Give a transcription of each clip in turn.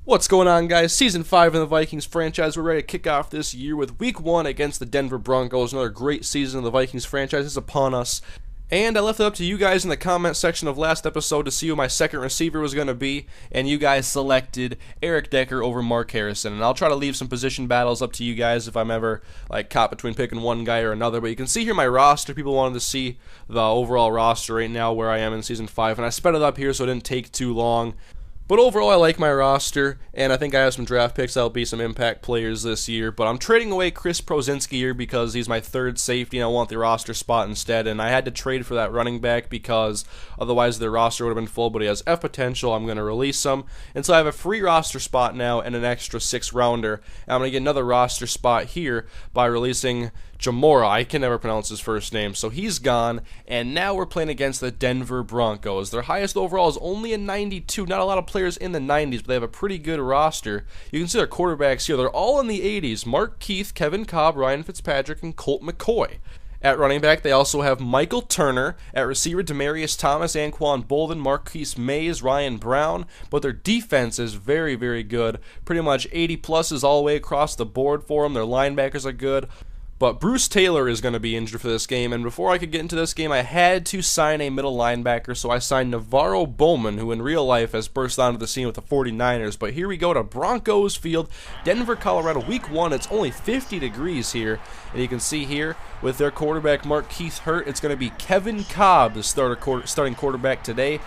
What's going on, guys? Season 5 in the Vikings franchise. We're ready to kick off this year with Week 1 against the Denver Broncos. Another great season of the Vikings franchise is upon us. And I left it up to you guys in the comment section of last episode to see who my second receiver was going to be, and you guys selected Eric Decker over Mark Harrison. And I'll try to leave some position battles up to you guys if I'm ever caught between picking one guy or another. But you can see here my roster. People wanted to see the overall roster right now where I am in Season 5, and I sped it up here so it didn't take too long. But overall, I like my roster, and I think I have some draft picks that'll be some impact players this year. But I'm trading away Chris Prozinski here because he's my third safety, and I want the roster spot instead. And I had to trade for that running back because otherwise their roster would have been full, but he has F potential. I'm going to release him. And so I have a free roster spot now and an extra 6-rounder. And I'm going to get another roster spot here by releasing Jamora. I can never pronounce his first name, so he's gone, and now we're playing against the Denver Broncos. Their highest overall is only a 92. Not a lot of players in the 90s, but they have a pretty good roster. You can see their quarterbacks here. They're all in the 80s. Mark Keith, Kevin Cobb, Ryan Fitzpatrick, and Colt McCoy. At running back, they also have Michael Turner. At receiver, Demaryius Thomas, Anquan Bolden, Marquise Mays, Ryan Brown. But their defense is very, very good. Pretty much 80 pluses all the way across the board for them. Their linebackers are good. But Bruce Taylor is going to be injured for this game, and before I could get into this game, I had to sign a middle linebacker, so I signed Navarro Bowman, who in real life has burst onto the scene with the 49ers. But here we go to Broncos Field, Denver, Colorado, Week 1. It's only 50 degrees here, and you can see here, with their quarterback Mark Keith hurt, it's going to be Kevin Cobb, the starting quarterback today,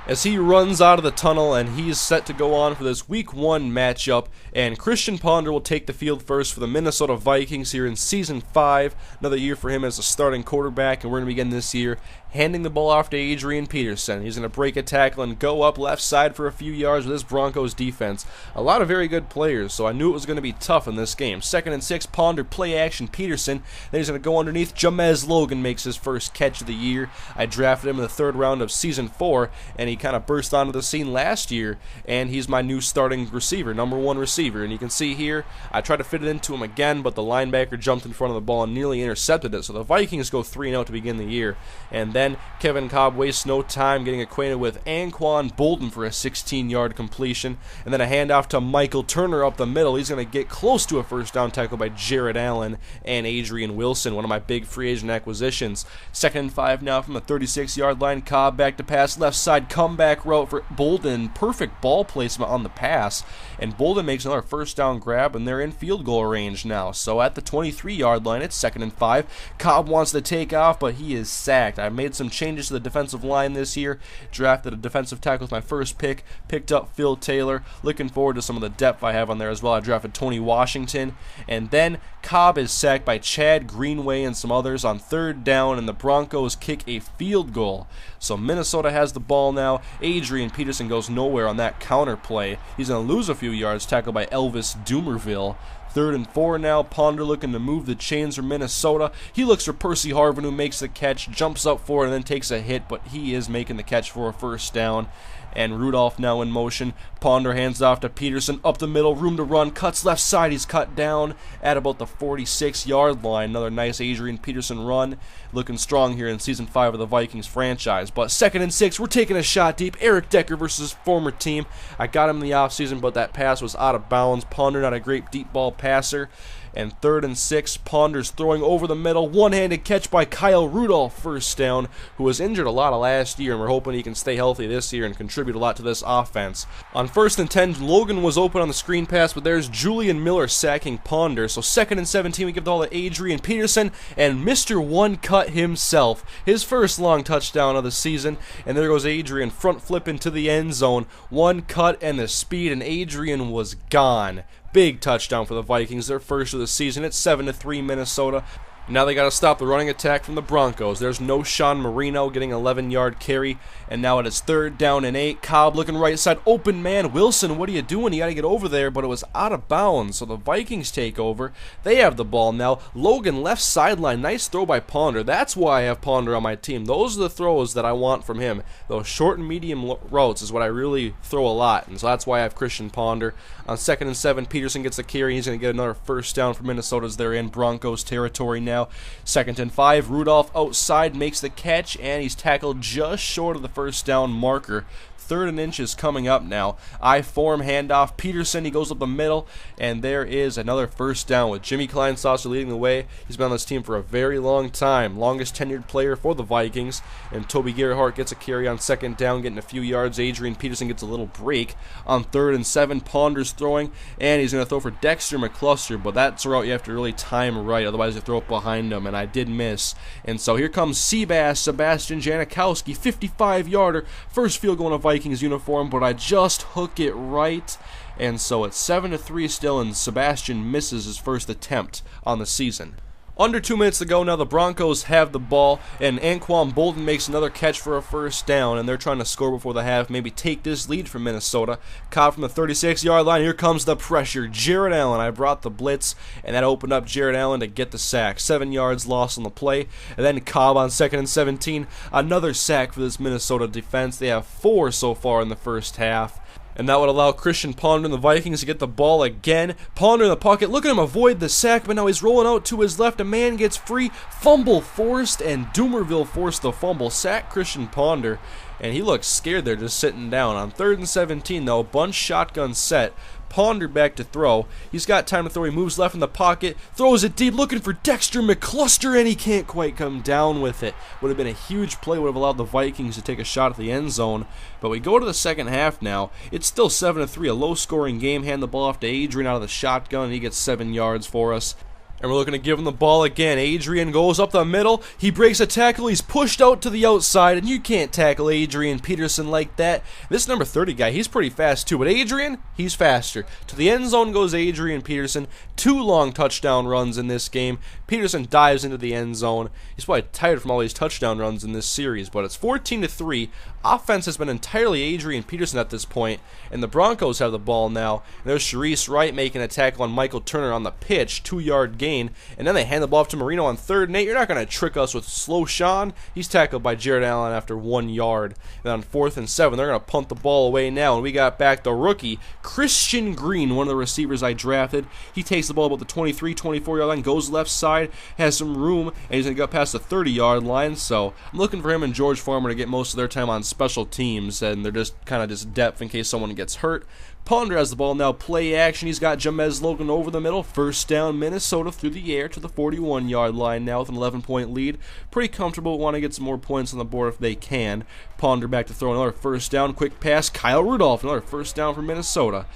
as he runs out of the tunnel, and he's set to go on for this Week 1 matchup. And Christian Ponder will take the field first for the Minnesota Vikings here in Season 5. Another year for him as a starting quarterback, and we're going to begin this year handing the ball off to Adrian Peterson. He's going to break a tackle and go up left side for a few yards with this Broncos defense. A lot of very good players, so I knew it was going to be tough in this game. 2nd and 6, Ponder, play action, Peterson. Then he's going to go underneath. Jamez Logan makes his first catch of the year. I drafted him in the 3rd round of Season 4, and he kind of burst onto the scene last year, and he's my new starting receiver, number 1 receiver. And you can see here, I tried to fit it into him again, but the linebacker jumped in front of the ball and nearly intercepted it. So the Vikings go 3-0 to begin the year. And then Kevin Cobb wastes no time getting acquainted with Anquan Bolden for a 16-yard completion. And then a handoff to Michael Turner up the middle. He's going to get close to a first down tackle by Jared Allen and Adrian Wilson, one of my big free agent acquisitions. 2nd and 5 now from the 36-yard line. Cobb back to pass, left side comeback route for Bolden. Perfect ball placement on the pass. And Bolden makes another first down grab, and they're in field goal range now. So at the 23-yard line, it's 2nd and 5. Cobb wants to take off, but he is sacked. I made some changes to the defensive line this year. Drafted a defensive tackle with my first pick. Picked up Phil Taylor. Looking forward to some of the depth I have on there as well. I drafted Tony Washington. And then Cobb is sacked by Chad Greenway and some others on 3rd down, and the Broncos kick a field goal. So Minnesota has the ball now. Adrian Peterson goes nowhere on that counter play. He's going to lose a few yards, tackled by Elvis Doomerville. 3rd and 4 now. Ponder looking to move the chains for Minnesota. He looks for Percy Harvin, who makes the catch, jumps up for it, and then takes a hit, but he is making the catch for a first down. And Rudolph now in motion. Ponder hands off to Peterson, up the middle, room to run, cuts left side. He's cut down at about the 46-yard line. Another nice Adrian Peterson run. Looking strong here in Season 5 of the Vikings franchise. But 2nd and 6, we're taking a shot deep. Eric Decker versus his former team. I got him in the offseason, but that pass was out of bounds. Ponder not a great deep ball passer. And 3rd and 6, Ponder's throwing over the middle. One-handed catch by Kyle Rudolph, first down, who was injured a lot of last year, and we're hoping he can stay healthy this year and contribute a lot to this offense. On 1st and 10, Logan was open on the screen pass, but there's Julian Miller sacking Ponder. So 2nd and 17, we give the ball to Adrian Peterson, and Mr. One Cut himself, his first long touchdown of the season. And there goes Adrian, front flip into the end zone. One cut and the speed, and Adrian was gone. Big touchdown for the Vikings, their first of the season. It's 7-3 Minnesota. Now they got to stop the running attack from the Broncos. There's no Sean Marino getting an 11-yard carry. And now it is 3rd down and 8. Cobb looking right side. Open man. Wilson, what are you doing? You got to get over there. But it was out of bounds. So the Vikings take over. They have the ball now. Logan left sideline. Nice throw by Ponder. That's why I have Ponder on my team. Those are the throws that I want from him. Those short and medium routes is what I really throw a lot. And so that's why I have Christian Ponder. On 2nd and 7, Peterson gets the carry. He's going to get another first down for Minnesota as they're in Broncos territory now. now. 2nd and 5. Rudolph outside makes the catch, and he's tackled just short of the first down marker. 3rd and inches coming up now. I-form handoff. Peterson, he goes up the middle, and there is another first down with Jimmy Kleinsasser leading the way. He's been on this team for a very long time. Longest tenured player for the Vikings. And Toby Gerhardt gets a carry on 2nd down, getting a few yards. Adrian Peterson gets a little break on 3rd and 7. Ponder's throwing, and he's going to throw for Dexter McCluster, but that's a route you have to really time right, otherwise you throw it behind him, and I did miss. And so here comes Sebastian Janikowski, 55-yarder, first field goal in a Vikings uniform, but I just hook it right, and so it's 7-3 still, and Sebastian misses his first attempt on the season. Under 2 minutes to go now. The Broncos have the ball, and Anquan Bolden makes another catch for a first down, and they're trying to score before the half, maybe take this lead from Minnesota. Cobb from the 36-yard line. Here comes the pressure. Jared Allen. I brought the blitz, and that opened up Jared Allen to get the sack. 7 yards lost on the play, and then Cobb on 2nd and 17. Another sack for this Minnesota defense. They have 4 so far in the first half. And that would allow Christian Ponder and the Vikings to get the ball again. Ponder in the pocket. Look at him avoid the sack, but now he's rolling out to his left. A man gets free. Fumble forced, and Doomerville forced the fumble. Sack Christian Ponder, and he looks scared there just sitting down. On 3rd and 17, though, bunch shotgun set. Ponder back to throw. He's got time to throw. He moves left in the pocket, throws it deep, looking for Dexter McCluster, and he can't quite come down with it. Would have been a huge play, would have allowed the Vikings to take a shot at the end zone. But we go to the second half now. It's still 7-3, a low-scoring game. Hand the ball off to Adrian out of the shotgun, and he gets 7 yards for us. And we're looking to give him the ball again. Adrian goes up the middle. He breaks a tackle. He's pushed out to the outside, and you can't tackle Adrian Peterson like that. This number 30 guy, he's pretty fast too, but Adrian, he's faster. To the end zone goes Adrian Peterson. 2 long touchdown runs in this game. Peterson dives into the end zone. He's probably tired from all these touchdown runs in this series, but it's 14-3. Offense has been entirely Adrian Peterson at this point, and the Broncos have the ball now. And there's Sharice Wright making a tackle on Michael Turner on the pitch, 2-yard gain, and then they hand the ball off to Marino on 3rd and 8. You're not going to trick us with slow Sean. He's tackled by Jared Allen after 1 yard. And on 4th and 7, they're going to punt the ball away now, and we got back the rookie, Christian Green, one of the receivers I drafted. He takes the ball about the 23, 24-yard line, goes left side, has some room, and he's going to go past the 30-yard line, so I'm looking for him and George Farmer to get most of their time on special teams, and they're just kind of just depth in case someone gets hurt. Ponder has the ball now, play action. He's got Jamez Logan over the middle. First down, Minnesota through the air to the 41-yard line now with an 11-point lead. Pretty comfortable, want to get some more points on the board if they can. Ponder back to throw another first down, quick pass. Kyle Rudolph, another first down for Minnesota.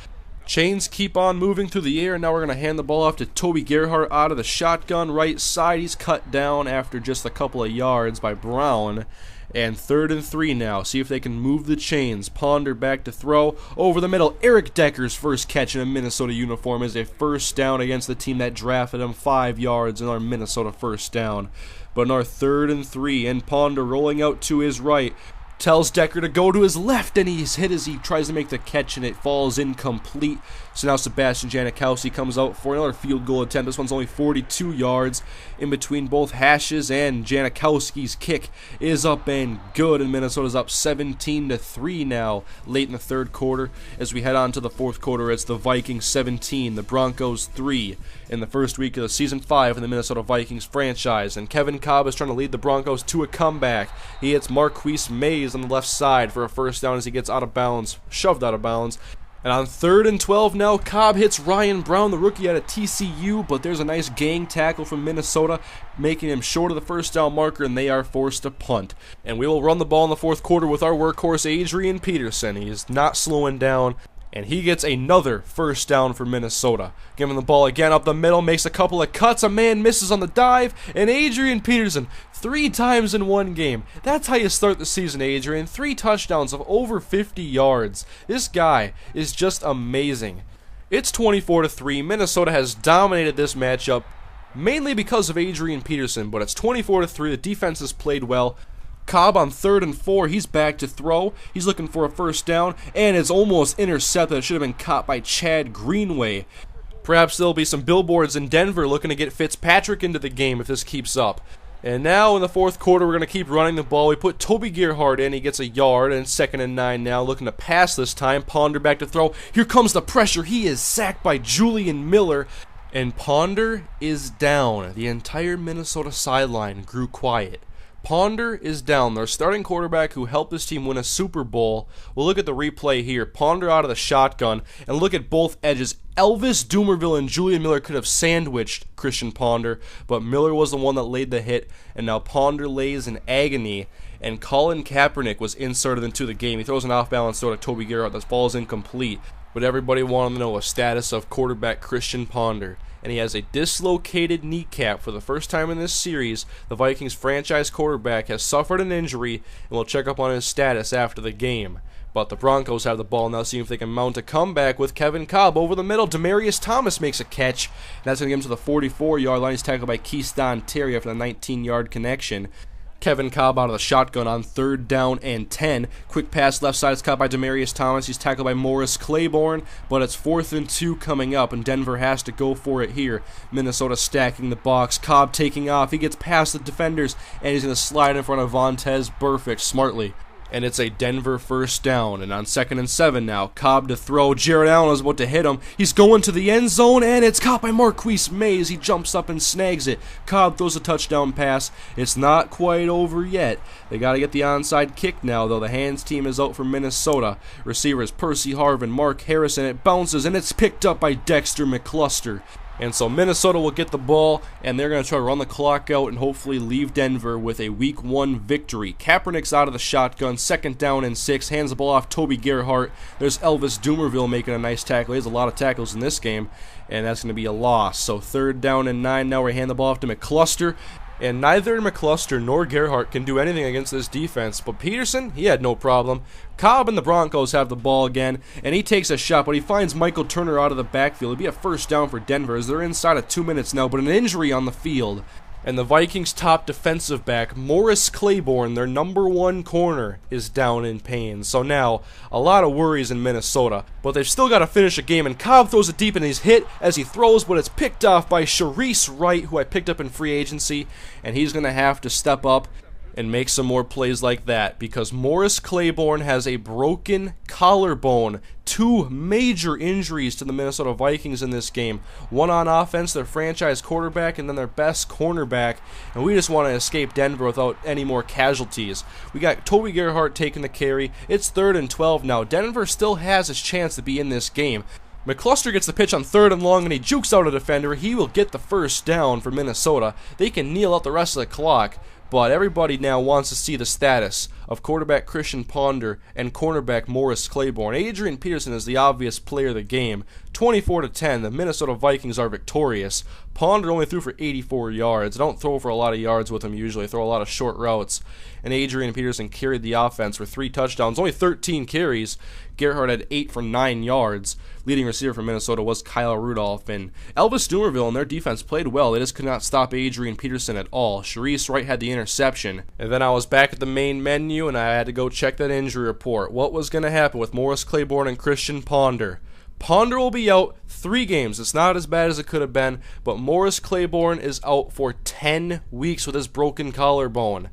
Chains keep on moving through the air, and now we're going to hand the ball off to Toby Gerhardt out of the shotgun right side. He's cut down after just a couple of yards by Brown. And 3rd and 3 now. See if they can move the chains. Ponder back to throw. Over the middle. Eric Decker's first catch in a Minnesota uniform is a first down against the team that drafted him. 5 yards in our Minnesota first down. But in our 3rd and 3, and Ponder rolling out to his right. Tells Decker to go to his left, and he's hit as he tries to make the catch, and it falls incomplete. So now Sebastian Janikowski comes out for another field goal attempt. This one's only 42 yards in between both hashes, and Janikowski's kick is up and good, and Minnesota's up 17-3 now late in the 3rd quarter. As we head on to the 4th quarter, it's the Vikings 17, the Broncos 3 in the first week of the season 5 in the Minnesota Vikings franchise, and Kevin Cobb is trying to lead the Broncos to a comeback. He hits Marquise Mays on the left side for a first down as he gets out of bounds, shoved out of bounds. And on 3rd and 12 now, Cobb hits Ryan Brown, the rookie out of TCU, but there's a nice gang tackle from Minnesota, making him short of the first down marker, and they are forced to punt. And we will run the ball in the 4th quarter with our workhorse, Adrian Peterson. He is not slowing down, and he gets another first down for Minnesota. Giving the ball again up the middle, makes a couple of cuts, a man misses on the dive, and Adrian Peterson, 3 times in one game. That's how you start the season, Adrian. 3 touchdowns of over 50 yards. This guy is just amazing. It's 24-3. Minnesota has dominated this matchup, mainly because of Adrian Peterson, but it's 24-3. The defense has played well. Cobb on 3rd and 4, he's back to throw. He's looking for a first down, and it's almost intercepted. It should have been caught by Chad Greenway. Perhaps there'll be some billboards in Denver looking to get Fitzpatrick into the game if this keeps up. And now in the 4th quarter, we're going to keep running the ball. We put Toby Gerhardt in. He gets a yard, and 2nd and 9 now. Looking to pass this time. Ponder back to throw. Here comes the pressure. He is sacked by Julian Miller. And Ponder is down. The entire Minnesota sideline grew quiet. Ponder is down. Their starting quarterback who helped this team win a Super Bowl. We'll look at the replay here. Ponder out of the shotgun, and look at both edges. Elvis Dumervil and Julian Miller could have sandwiched Christian Ponder, but Miller was the one that laid the hit, and now Ponder lays in agony, and Colin Kaepernick was inserted into the game. He throws an off-balance throw to Toby Gerhart. That ball is incomplete, but everybody wanted to know the status of quarterback Christian Ponder. And he has a dislocated kneecap for the first time in this series. The Vikings franchise quarterback has suffered an injury, and we'll check up on his status after the game. But the Broncos have the ball now, seeing if they can mount a comeback with Kevin Kolb over the middle. Demaryius Thomas makes a catch, and that's going to get him to the 44-yard line. He's tackled by Keyston Terry after the 19-yard connection. Kevin Kolb out of the shotgun on 3rd down and 10. Quick pass left side is caught by Demaryius Thomas. He's tackled by Morris Claiborne, but it's 4th and 2 coming up, and Denver has to go for it here. Minnesota stacking the box. Kolb taking off. He gets past the defenders, and he's going to slide in front of Vontaze Burfict smartly. And it's a Denver 1st down, and on 2nd and 7 now, Kolb to throw. Jared Allen is about to hit him. He's going to the end zone, and it's caught by Marquise Mays. He jumps up and snags it. Kolb throws a touchdown pass. It's not quite over yet. They got to get the onside kick now, though. The hands team is out for Minnesota. Receivers Percy Harvin, Mark Harrison. It bounces, and it's picked up by Dexter McCluster. And so Minnesota will get the ball, and they're going to try to run the clock out and hopefully leave Denver with a Week 1 victory. Kaepernick's out of the shotgun, 2nd down and 6, hands the ball off Toby Gerhart. There's Elvis Dumervil making a nice tackle. He has a lot of tackles in this game, and that's going to be a loss. So 3rd down and 9, now we hand the ball off to McCluster. And neither McCluster nor Gerhart can do anything against this defense. But Peterson, he had no problem. Kolb and the Broncos have the ball again, and he takes a shot, but he finds Michael Turner out of the backfield. It'll be a 1st down for Denver as they're inside of 2 minutes now, but an injury on the field. And the Vikings' top defensive back, Morris Claiborne, their number 1 corner, is down in pain. So now, a lot of worries in Minnesota. But they've still got to finish a game, and Kolb throws it deep, and he's hit as he throws, but it's picked off by Sharice Wright, who I picked up in free agency, and he's going to have to step up and make some more plays like that, because Morris Claiborne has a broken collarbone. 2 major injuries to the Minnesota Vikings in this game. One on offense, their franchise quarterback, and then their best cornerback. And we just want to escape Denver without any more casualties. We got Toby Gerhart taking the carry. It's 3rd and 12 now. Denver still has his chance to be in this game. McCluster gets the pitch on 3rd and long, and he jukes out a defender. He will get the 1st down for Minnesota. They can kneel out the rest of the clock. But everybody now wants to see the status of quarterback Christian Ponder and cornerback Morris Claiborne. Adrian Peterson is the obvious player of the game. 24-10, the Minnesota Vikings are victorious. Ponder only threw for 84 yards. I don't throw for a lot of yards with him usually. I throw a lot of short routes. And Adrian Peterson carried the offense for 3 touchdowns, only 13 carries. Gerhart had 8 for 9 yards. Leading receiver for Minnesota was Kyle Rudolph. And Elvis Dumervil and their defense played well. They just could not stop Adrian Peterson at all. Sharice Wright had the interception. And then I was back at the main menu, and I had to go check that injury report. What was going to happen with Morris Claiborne and Christian Ponder? Ponder will be out 3 games. It's not as bad as it could have been, but Morris Claiborne is out for 10 weeks with his broken collarbone.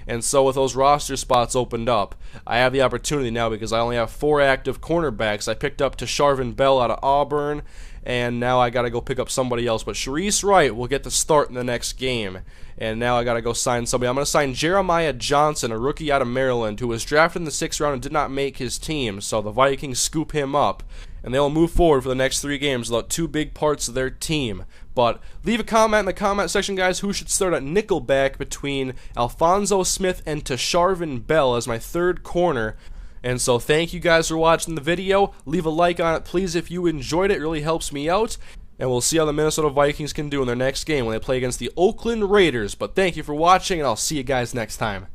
And so with those roster spots opened up, I have the opportunity now because I only have 4 active cornerbacks. I picked up Tasharvin Bell out of Auburn, and now I got to go pick up somebody else. But Sharice Wright will get the start in the next game. And now I got to go sign somebody. I'm going to sign Jeremiah Johnson, a rookie out of Maryland, who was drafted in the 6th round and did not make his team. So the Vikings scoop him up, and they'll move forward for the next 3 games without 2 big parts of their team. But leave a comment in the comment section, guys, who should start at nickelback between Alphonso Smith and Tasharvin Bell as my 3rd corner. And so thank you guys for watching the video. Leave a like on it, please, if you enjoyed it. It really helps me out. And we'll see how the Minnesota Vikings can do in their next game when they play against the Oakland Raiders. But thank you for watching, and I'll see you guys next time.